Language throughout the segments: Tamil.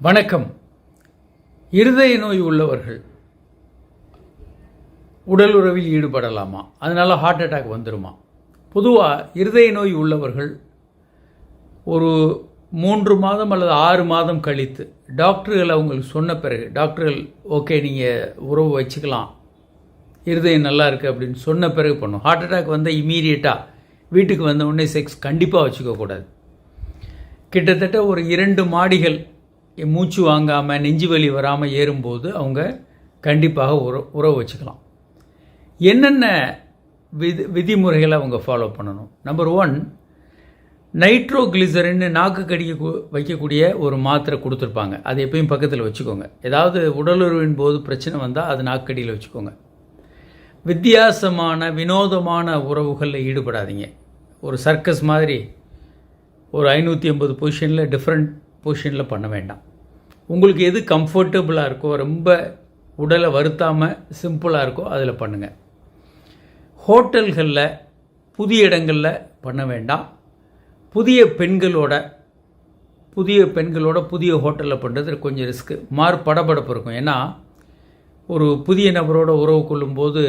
வணக்கம். இருதய நோய் உள்ளவர்கள் உடல் உறவில் ஈடுபடலாமா? அதனால் ஹார்ட் அட்டாக் வந்துடுமா? பொதுவாக இருதய நோய் உள்ளவர்கள் ஒரு 3 மாதம் அல்லது 6 மாதம் கழித்து டாக்டர்கள் அவங்களுக்கு சொன்ன பிறகு, டாக்டர்கள் ஓகே நீங்கள் உறவு வச்சுக்கலாம், இருதயம் நல்லா இருக்குது அப்படின்னு சொன்ன பிறகு பண்ணும். ஹார்ட் அட்டாக் வந்தால் இமீடியட்டாக வீட்டுக்கு வந்த உடனே செக்ஸ் கண்டிப்பாக வச்சுக்கக்கூடாது. கிட்டத்தட்ட ஒரு 2 மாடிகள் மூச்சு வாங்காமல் நெஞ்சு வலி வராமல் ஏறும்போது அவங்க கண்டிப்பாக உறவு வச்சுக்கலாம். என்னென்ன விதிமுறைகளை அவங்க ஃபாலோ பண்ணணும்? நம்பர் 1, நைட்ரோகிளிசரின்னு நாக்கு கடிக்க வைக்கக்கூடிய ஒரு மாத்திரை கொடுத்துருப்பாங்க. அது எப்பயும் பக்கத்தில் வச்சுக்கோங்க. ஏதாவது உடலுறவின் போது பிரச்சனை வந்தால் அது நாக்கடியில் வச்சுக்கோங்க. வித்தியாசமான வினோதமான உறவுகளில் ஈடுபடாதீங்க. ஒரு சர்க்கஸ் மாதிரி ஒரு 580 பொசிஷனில் டிஃப்ரெண்ட் பொசிஷனில் பண்ண வேண்டாம். உங்களுக்கு எது கம்ஃபர்டபுளாக இருக்கோ, ரொம்ப உடலை வருத்தாமல் சிம்பிளாக இருக்கோ அதில் பண்ணுங்கள். ஹோட்டல்களில் புதிய இடங்களில் பண்ண வேண்டாம். புதிய பெண்களோட புதிய ஹோட்டலில் பண்ணுறது கொஞ்சம் ரிஸ்க்கு, படபடப்பு இருக்கும். ஏன்னா ஒரு புதிய நபரோட உறவு கொள்ளும்போது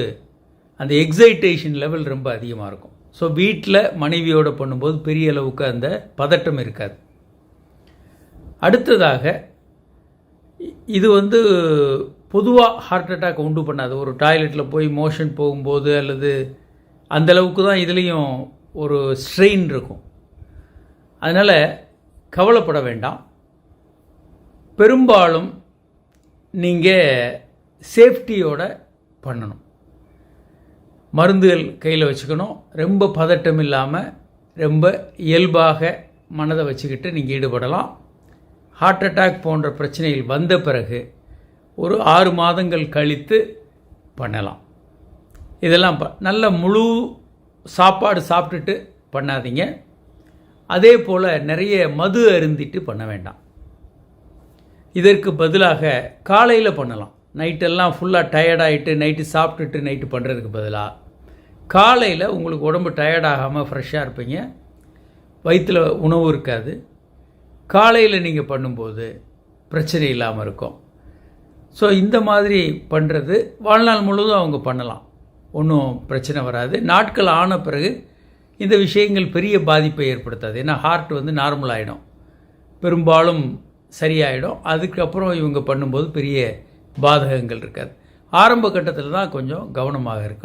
அந்த எக்ஸைட்டேஷன் லெவல் ரொம்ப அதிகமாக இருக்கும். ஸோ வீட்டில் மனைவியோடு பண்ணும்போது பெரிய அளவுக்கு அந்த பதட்டம் இருக்காது. அடுத்ததாக, இது பொதுவாக ஹார்ட் அட்டாக் உண்டு பண்ணாது. ஒரு டாய்லெட்டில் போய் மோஷன் போகும்போது அல்லது அந்தளவுக்கு தான் இதுலேயும் ஒரு ஸ்ட்ரெயின் இருக்கும். அதனால் கவலைப்பட வேண்டாம். பெரும்பாலும் நீங்கள் சேஃப்டியோட பண்ணணும். மருந்துகள் கையில் வச்சுக்கணும். ரொம்ப பதட்டம் இல்லாமல் ரொம்ப இயல்பாக மனதை வச்சுக்கிட்டு நீங்கள் ஈடுபடலாம். ஹார்ட் அட்டாக் போன்ற பிரச்சனைகள் வந்த பிறகு ஒரு 6 மாதங்கள் கழித்து பண்ணலாம். இதெல்லாம் நல்ல முழு சாப்பாடு சாப்பிட்டுட்டு பண்ணாதீங்க. அதே போல் நிறைய மது அருந்திட்டு பண்ண வேண்டாம். இதற்கு பதிலாக காலையில் பண்ணலாம். நைட்டெல்லாம் ஃபுல்லாக டயர்டாகிட்டு நைட்டு சாப்பிட்டுட்டு நைட்டு பண்ணுறதுக்கு பதிலாக காலையில் உங்களுக்கு உடம்பு டயர்டாகாமல் ஃப்ரெஷ்ஷாக இருப்பீங்க, வயிற்றில் உணவு இருக்காது. காலையில் நீங்கள் பண்ணும்போது பிரச்சனை இல்லாமல் இருக்கும். ஸோ இந்த மாதிரி பண்ணுறது வாழ்நாள் முழுவதும் அவங்க பண்ணலாம், ஒன்றும் பிரச்சனை வராது. நாட்கள் ஆன பிறகு இந்த விஷயங்கள் பெரிய பாதிப்பை ஏற்படுத்தாது. ஏன்னா ஹார்ட் நார்மல் ஆகிடும், பெரும்பாலும் சரியாயிடும். அதுக்கப்புறம் இவங்க பண்ணும்போது பெரிய பாதகங்கள் இருக்காது. ஆரம்ப கட்டத்தில் தான் கொஞ்சம் கவனமாக இருக்கணும்.